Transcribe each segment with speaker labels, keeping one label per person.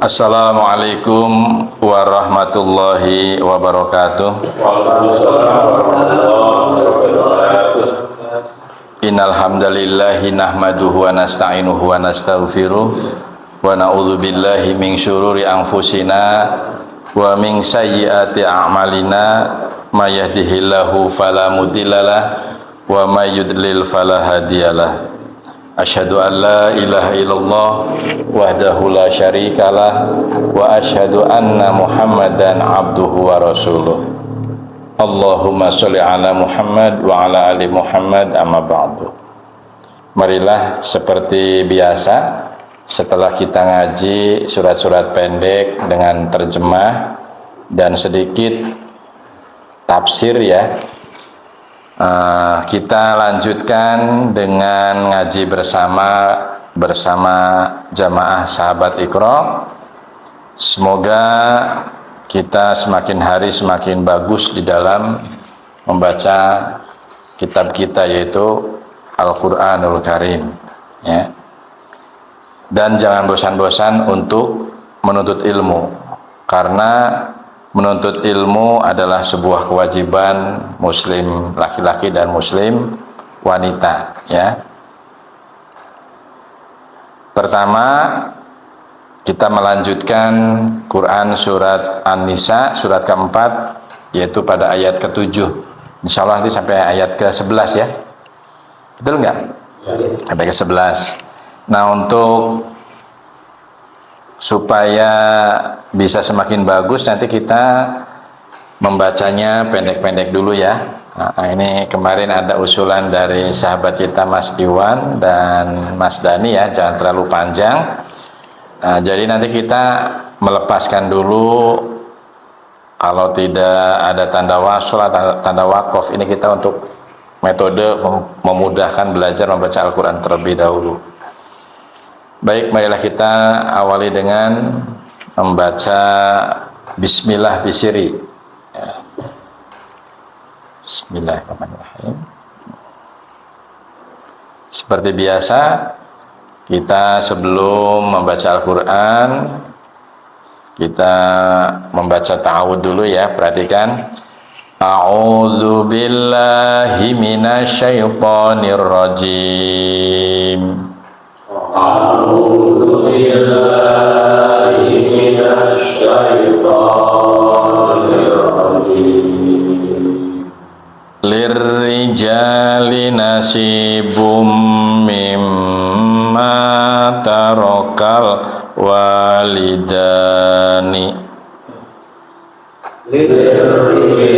Speaker 1: Assalamualaikum warahmatullahi wabarakatuh. Innal hamdalillahi nahmaduhu wa nasta'inuhu wa nastaghfiruh wa na'udzu billahi min syururi anfusina wa min sayyiati a'malina may yahdihillahu fala mudhillalah wa may yudlil fala hadiyalah. Asyhadu an la ilaha illallah wahdahu la syarikalah wa asyhadu anna Muhammadan abduhu wa rasuluh. Allahumma sholli ala Muhammad wa ala ali Muhammad, amma ba'du. Marilah seperti biasa, setelah kita ngaji surat-surat pendek dengan terjemah dan sedikit tafsir ya, kita lanjutkan dengan ngaji bersama jamaah sahabat Iqra. Semoga kita semakin hari semakin bagus di dalam membaca kitab kita, yaitu Al-Quranul Karim ya. Dan jangan bosan-bosan untuk menuntut ilmu, karena menuntut ilmu adalah sebuah kewajiban muslim laki-laki dan muslim wanita ya. Pertama, kita melanjutkan Quran surat An-Nisa, surat keempat, yaitu pada ayat ke-7. Insya Allah nanti sampai ayat ke-11 ya. Betul nggak? Sampai ke-11. Nah, untuk supaya bisa semakin bagus, nanti kita membacanya pendek-pendek dulu ya. Nah, ini kemarin ada usulan dari sahabat kita Mas Iwan dan Mas Dani ya, jangan terlalu panjang. Nah, jadi nanti kita melepaskan dulu, kalau tidak ada tanda wasl atau tanda wakof, ini kita untuk metode memudahkan belajar membaca Al-Quran terlebih dahulu. Baik, marilah kita awali dengan membaca Bismillah bisiri. Bismillahirrahmanirrahim. Seperti biasa, kita sebelum membaca Al-Quran, kita membaca ta'awudz dulu ya. Perhatikan. A'udzu billahi minasyaitonir rajim. A'udzu billahi minasyaitonir rajim. Lirrijali nasibum mimma tarakal walidani. Lirrijali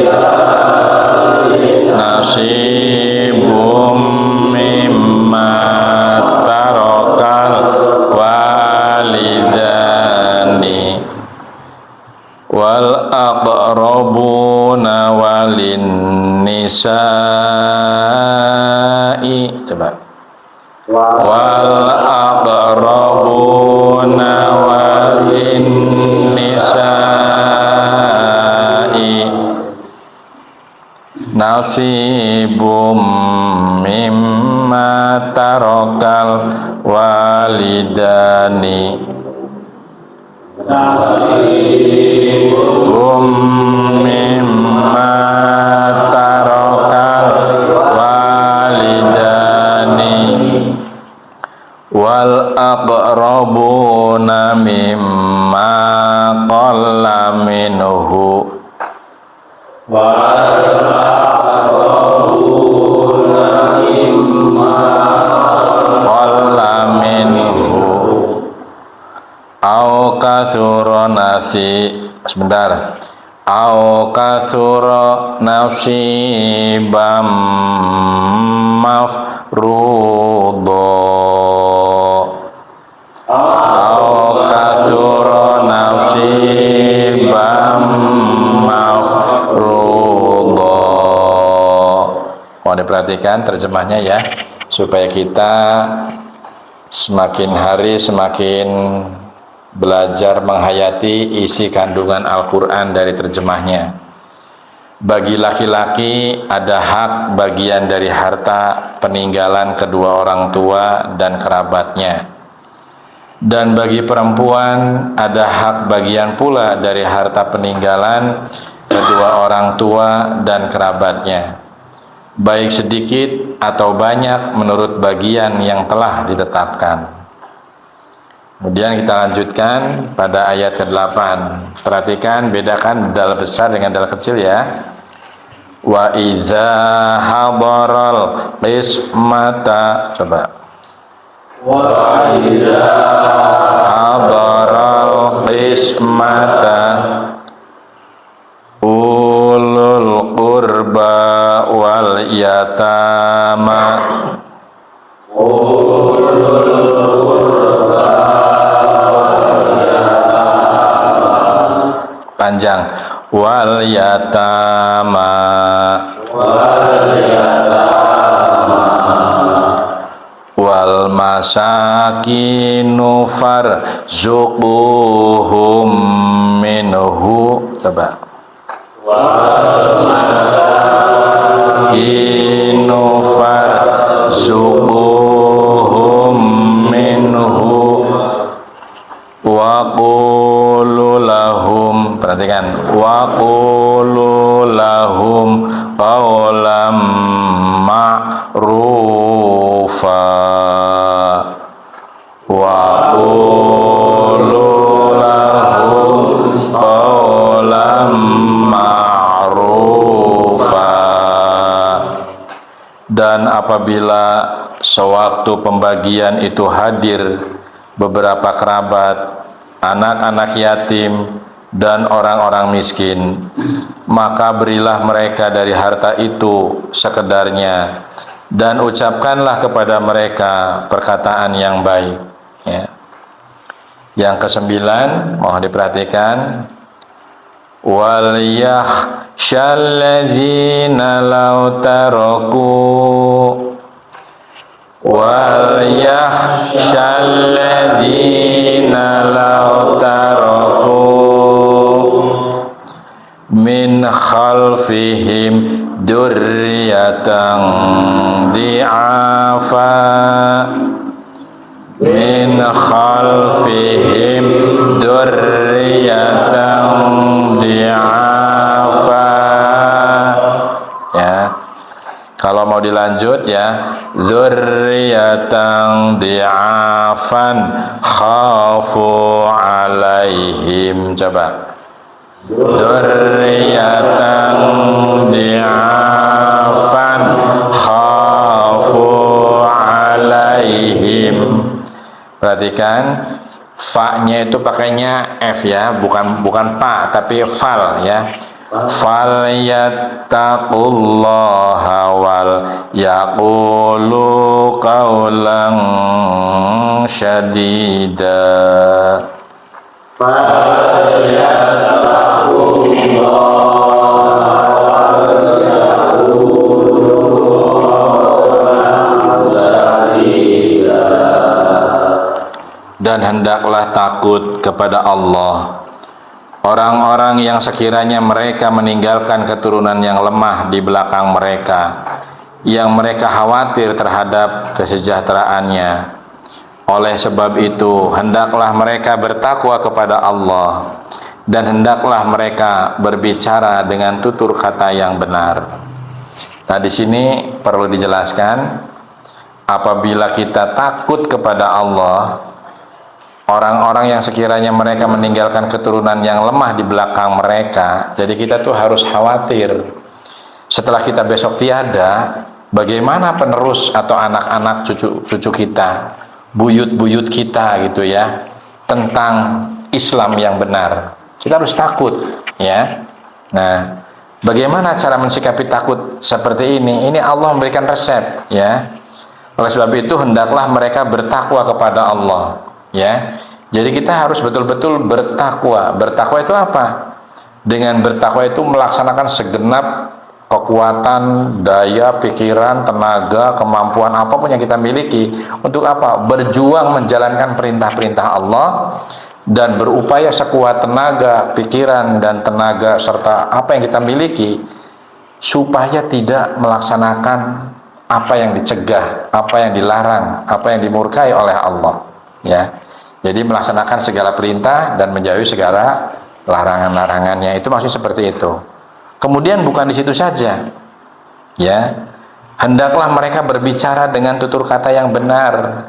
Speaker 1: nasibum mimma tarakal walidani wal aqrabuna walin nisa'i. Coba. Wal aqrabuna walin nisa'i nasibum mimma tarakal walidani. Nasibum mimma tarakal walidani wal aqrabuna mimma qalla minhu. Wal aqrabuna mimma qalla minhu au katsura nasi. Sebentar. Au katsura nasibam mafruḍa. Au katsura nasibam mafruḍa. Mohon diperhatikan terjemahnya ya, supaya kita semakin hari semakin belajar menghayati isi kandungan Al-Quran dari terjemahnya. Bagi laki-laki ada hak bagian dari harta peninggalan kedua orang tua dan kerabatnya. Dan bagi perempuan ada hak bagian pula dari harta peninggalan kedua orang tua dan kerabatnya, baik sedikit atau banyak menurut bagian yang telah ditetapkan. Kemudian kita lanjutkan pada ayat ke-8. Perhatikan, bedakan dal besar dengan dal kecil ya. Wa idza hadaral qismata, coba. Wa idza hadaral qismata ulul qurba wal yatama panjang wal yatama wal masakinu farzuquhum minhu, coba. Wal masakinu farzuquhum minhu wa qulu lahum, perhatikan, wa qulu lahum qawlam ma'rufa, wa qulu lahum qawlam ma'rufa. Dan apabila sewaktu pembagian itu hadir beberapa kerabat, anak-anak yatim, dan orang-orang miskin, maka berilah mereka dari harta itu sekedarnya, dan ucapkanlah kepada mereka perkataan yang baik. Ya. Yang ke-9, mohon diperhatikan, wal yakhshalladzina law taraku wal yakhshalladzina law taraku min khalfihim dzurriyyatan di'afa min khalfihim dzurriyyatan di'afa. Ya, kalau mau dilanjut ya, dzurriyyatan di'afan khafu alaihim, coba. Dzurriyyatan di'afan khafu alaihim. Perhatikan, fa-nya itu pakainya F ya, bukan pa tapi fal ya. Fal yattaqullaha wal yaqulu qawlan syadida. Fal yattaqullaha wal yaqulu qawlan syadida. Dan hendaklah takut kepada Allah orang-orang yang sekiranya mereka meninggalkan keturunan yang lemah di belakang mereka, yang mereka khawatir terhadap kesejahteraannya. Oleh sebab itu, hendaklah mereka bertakwa kepada Allah, dan hendaklah mereka berbicara dengan tutur kata yang benar. Nah, di sini perlu dijelaskan, apabila kita takut kepada Allah, orang-orang yang sekiranya mereka meninggalkan keturunan yang lemah di belakang mereka, jadi kita tuh harus khawatir setelah kita besok tiada, bagaimana penerus atau anak-anak cucu kita, buyut-buyut kita gitu ya, tentang Islam yang benar. Kita harus takut ya. Nah, bagaimana cara mensikapi takut seperti ini? Ini Allah memberikan resep ya. Oleh sebab itu hendaklah mereka bertakwa kepada Allah. Ya, jadi kita harus betul-betul bertakwa. Bertakwa itu apa? Dengan bertakwa itu melaksanakan segenap kekuatan, daya, pikiran, tenaga, kemampuan apapun yang kita miliki. Untuk apa? Berjuang menjalankan perintah-perintah Allah dan berupaya sekuat tenaga, pikiran, dan tenaga serta apa yang kita miliki supaya tidak melaksanakan apa yang dicegah, apa yang dilarang, apa yang dimurkai oleh Allah, ya. Jadi melaksanakan segala perintah dan menjauhi segala larangan-larangannya, itu maksud seperti itu. Kemudian bukan di situ saja, ya. Hendaklah mereka berbicara dengan tutur kata yang benar.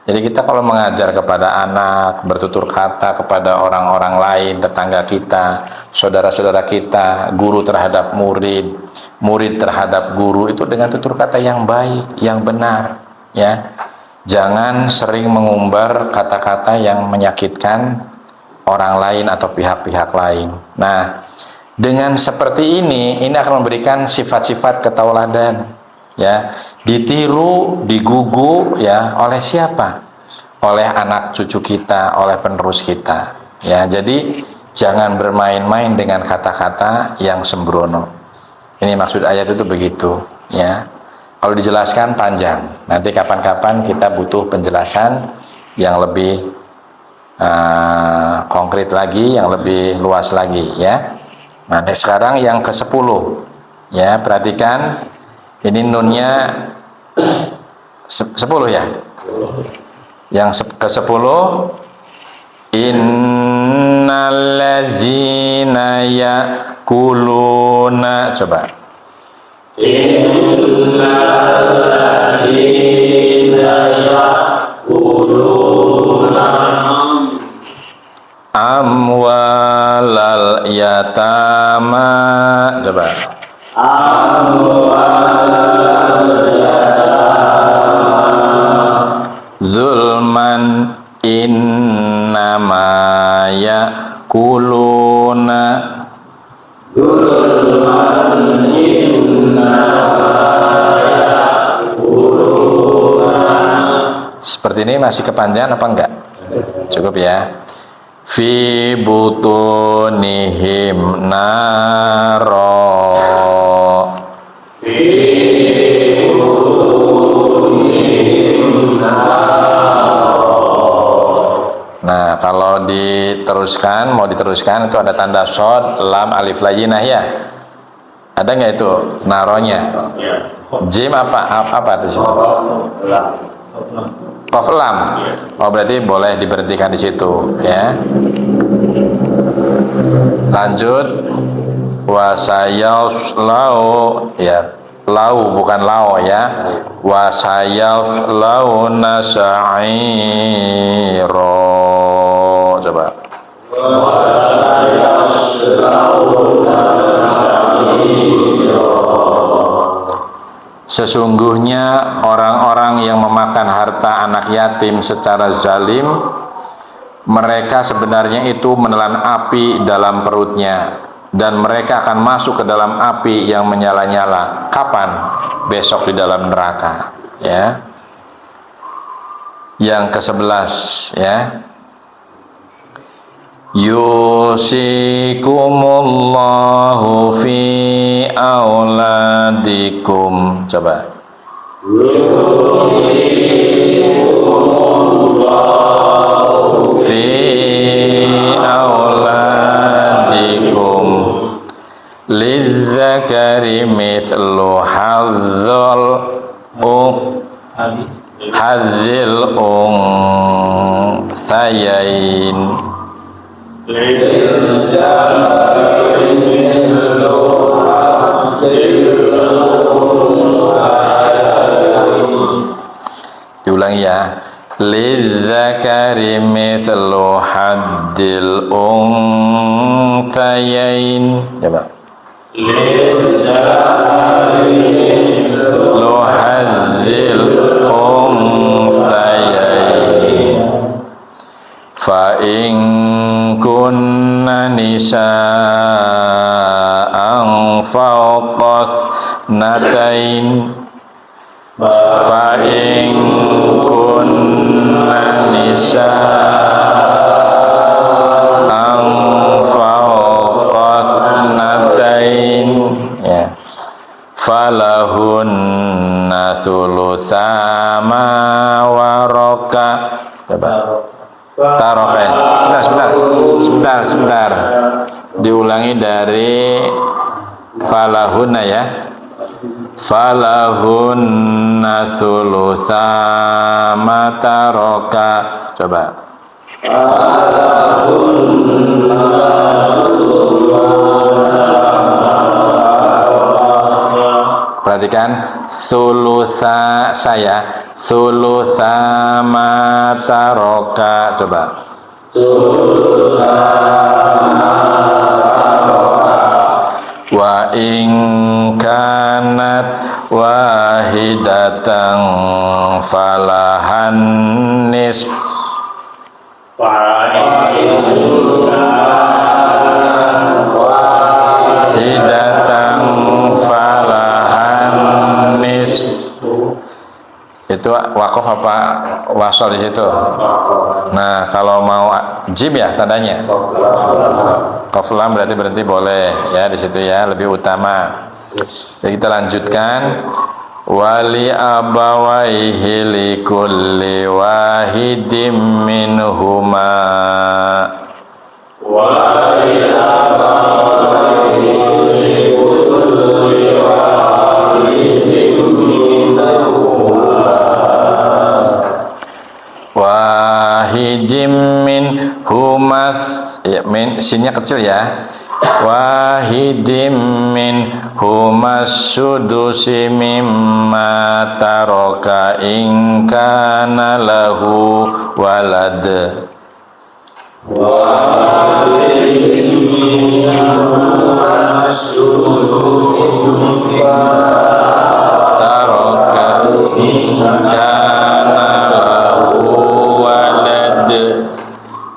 Speaker 1: Jadi kita kalau mengajar kepada anak, bertutur kata kepada orang-orang lain, tetangga kita, saudara-saudara kita, guru terhadap murid, murid terhadap guru, itu dengan tutur kata yang baik, yang benar, ya. Jangan sering mengumbar kata-kata yang menyakitkan orang lain atau pihak-pihak lain. Nah, dengan seperti ini akan memberikan sifat-sifat ketauladan, ya, ditiru, digugu, ya, oleh siapa? Oleh anak cucu kita, oleh penerus kita, ya. Jadi jangan bermain-main dengan kata-kata yang sembrono. Ini maksud ayat itu begitu, ya. Kalau dijelaskan panjang, nanti kapan-kapan kita butuh penjelasan yang lebih konkret lagi, yang lebih luas lagi, ya. Nah, sekarang yang ke-10, ya, perhatikan. Ini nunnya 10 ya. Yang ke-10, innalladzina yakuluna, coba. Innalladzina yakuluna amwalal yatama, coba. Zulman innama yakuluna seperti ini. Masih kepanjangan apa enggak? Cukup ya. Fi butunihim naro, nah, kalau diteruskan, mau diteruskan itu ada tanda shod, lam, alif layyinah, ya. Ada nggak itu naronya? Jim apa itu? Qaf lam. Oh, berarti boleh diberhentikan di situ, ya. Lanjut. Wasayaslau, ya. Lau bukan lao, ya. Wasayaslau sa'iro. Coba. Sesungguhnya orang-orang yang memakan harta anak yatim secara zalim, mereka sebenarnya itu menelan api dalam perutnya, dan mereka akan masuk ke dalam api yang menyala-nyala. Kapan? Besok di dalam neraka, ya. Yang ke-11, ya. Yusikumullahu fi auladikum. Coba. Yusikumullahu fi auladikum lizzakari mithlu hadzil unthayain. Diulangi ya. Lidzakari mithlu haddil unthayain. Coba. Lidzakari mithlu haddil unthayain. Fa in kunna nisa'an fawqath natain, fa in kunna nisa'an fawqath natain, ya, falahunna thulutsa ma waraka. Coba. Tarokai. Sebentar. Diulangi dari falahunna ya, falahunna thulutsa ma taraka. Coba. Perhatikan sulusa saya, sulusa ma taraka. Coba. Wa in kanat wahidatan falahan nisf. Wahidatan falahan nisf. Itu wakaf apa wasol di situ? Nah, kalau mau jim ya tandanya. Qaf lam berarti boleh ya di situ ya, lebih utama. Jadi kita lanjutkan. Wali abawaihi likulli wahidim minhuma. Wali abawaihi likulli wahidim minhuma. Wahidim min humas ya, min sinnya kecil ya. Wahidim min humas sudusi mimma taraka in kana lahu walad. Wahidim min humas sudusi mimma taraka in kana lahu walad.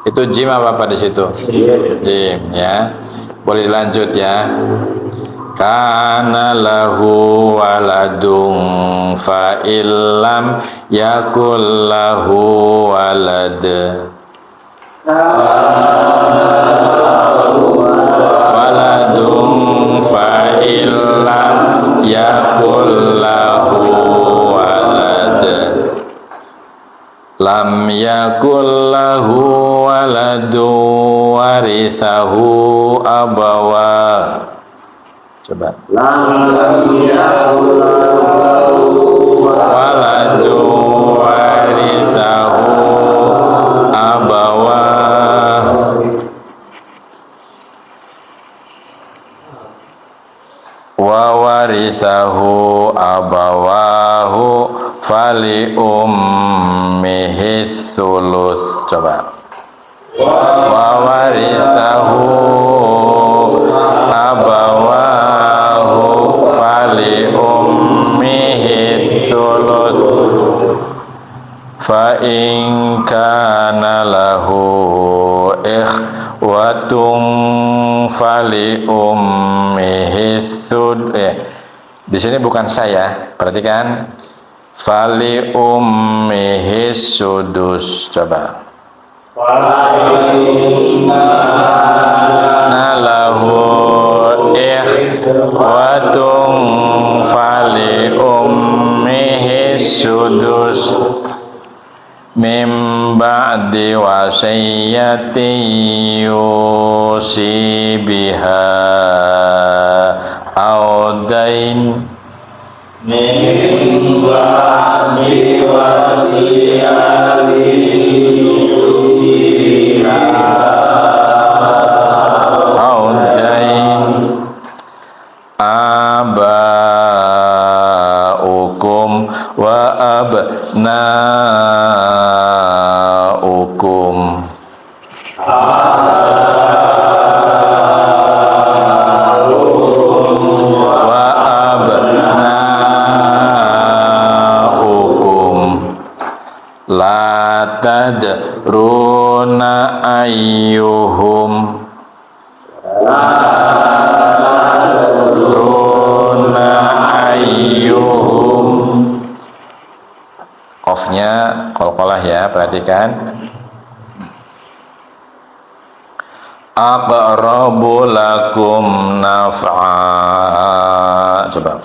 Speaker 1: Itu jim apa di situ? Jim ya. Boleh dilanjut ya. Kana lahu waladun fa illam yakul lahu walad. Waladun fa illam yakul lahu walad. Lam yakul lahu waladun warithahu abawa. Coba. Lam yakul lahu waladun warithahu abawa. Wa warithahu abawahu fali ummihi sulus. Coba. Wa warithahu abawahu fali ummihi sulus fa in kana lahu ikhwatun fali ummihi sud. Di sini bukan saya, perhatikan. Fali ummihi sudus. Coba. Nalahu ikhwatun fali ummihi sudus mim ba'di wasiyyati yusi biha audain. Min ba'di wasiyyati abaukum wa abnaukum. Wa abnaukum la tadruna ayyuhum qafnya qalqalah ya, perhatikan. Aqrabu lakum naf'a. Coba.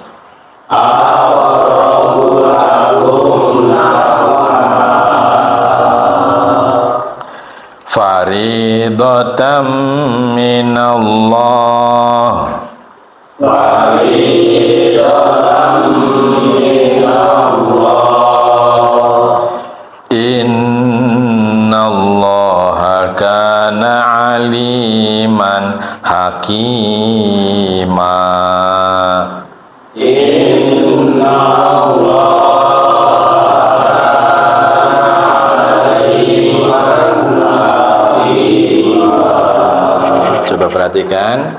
Speaker 1: Aqrabu lakum naf'a. Faridatan minallah. Innallaha kana aliman hakima. Coba perhatikan,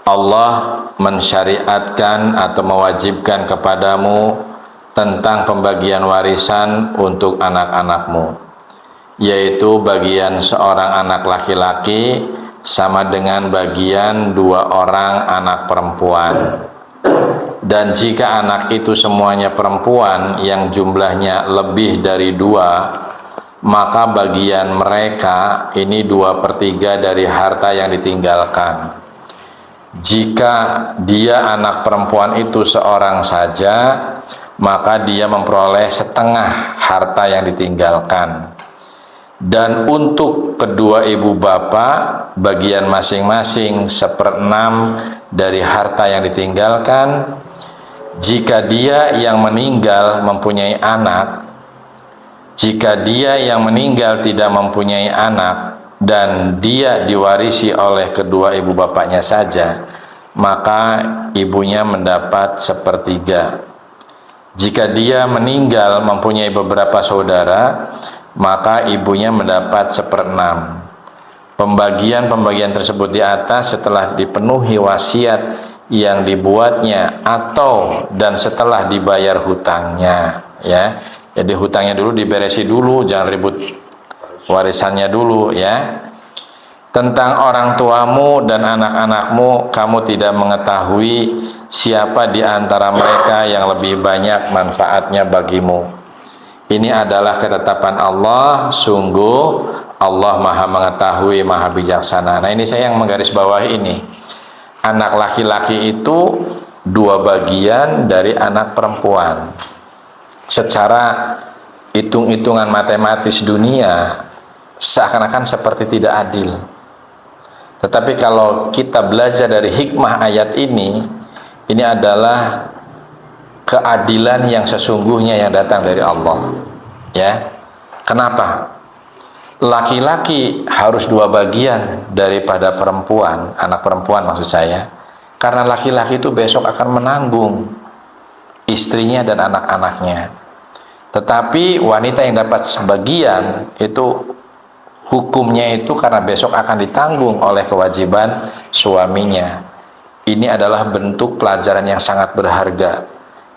Speaker 1: Allah mensyariatkan atau mewajibkan kepadamu tentang pembagian warisan untuk anak-anakmu, yaitu bagian seorang anak laki-laki sama dengan bagian 2 orang anak perempuan. Dan jika anak itu semuanya perempuan yang jumlahnya lebih dari 2, maka bagian mereka ini 2/3 dari harta yang ditinggalkan. Jika dia anak perempuan itu seorang saja, maka dia memperoleh setengah harta yang ditinggalkan. Dan untuk kedua ibu bapak, bagian masing-masing 1/6 dari harta yang ditinggalkan. Jika dia yang meninggal mempunyai anak, jika dia yang meninggal tidak mempunyai anak, dan dia diwarisi oleh kedua ibu bapaknya saja, maka ibunya mendapat 1/3. Jika dia meninggal mempunyai beberapa saudara, maka ibunya mendapat 1/6. Pembagian-pembagian tersebut di atas setelah dipenuhi wasiat yang dibuatnya dan setelah dibayar hutangnya, ya. Jadi hutangnya dulu diberesi dulu, jangan ribut warisannya dulu, ya. Tentang orang tuamu dan anak-anakmu, kamu tidak mengetahui siapa di antara mereka yang lebih banyak manfaatnya bagimu. Ini adalah ketetapan Allah, sungguh Allah Maha mengetahui, Maha bijaksana. Nah, ini saya yang menggarisbawahi ini. Anak laki-laki itu 2 bagian dari anak perempuan. Secara hitung-hitungan matematis dunia seakan-akan seperti tidak adil. Tetapi kalau kita belajar dari hikmah ayat ini adalah keadilan yang sesungguhnya yang datang dari Allah. Ya. Kenapa? Laki-laki harus 2 bagian daripada perempuan, anak perempuan maksud saya. Karena laki-laki itu besok akan menanggung istrinya dan anak-anaknya. Tetapi wanita yang dapat sebagian itu hukumnya itu karena besok akan ditanggung oleh kewajiban suaminya. Ini adalah bentuk pelajaran yang sangat berharga.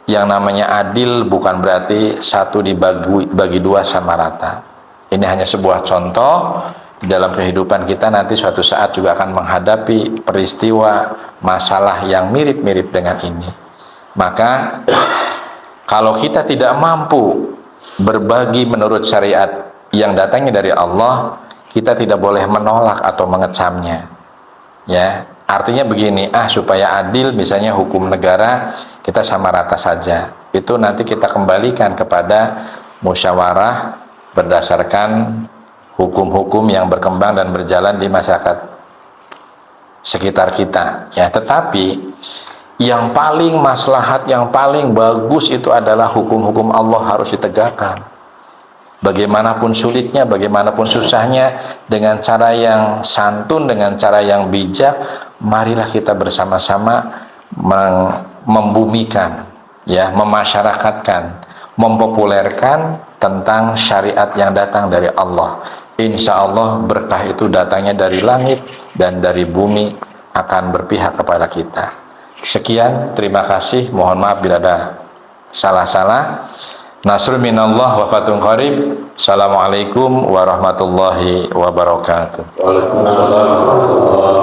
Speaker 1: Yang namanya adil bukan berarti satu dibagi 2 sama rata. Ini hanya sebuah contoh. Di dalam kehidupan kita nanti suatu saat juga akan menghadapi peristiwa masalah yang mirip-mirip dengan ini. Maka kalau kita tidak mampu berbagi menurut syariat yang datangnya dari Allah, kita tidak boleh menolak atau mengecamnya. Ya, artinya begini, supaya adil misalnya hukum negara kita sama rata saja. Itu nanti kita kembalikan kepada musyawarah berdasarkan hukum-hukum yang berkembang dan berjalan di masyarakat sekitar kita. Ya, tetapi yang paling maslahat, yang paling bagus itu adalah hukum-hukum Allah harus ditegakkan. Bagaimanapun sulitnya, bagaimanapun susahnya, dengan cara yang santun, dengan cara yang bijak, marilah kita bersama-sama membumikan, ya, memasyarakatkan, mempopulerkan tentang syariat yang datang dari Allah. Insya Allah berkah itu datangnya dari langit dan dari bumi akan berpihak kepada kita. Sekian, terima kasih. Mohon maaf bila ada salah-salah. Nasrul minallah wa fatun qarib. Assalamualaikum warahmatullahi wabarakatuh.
Speaker 2: Waalaikumsalam warahmatullahi wabarakatuh.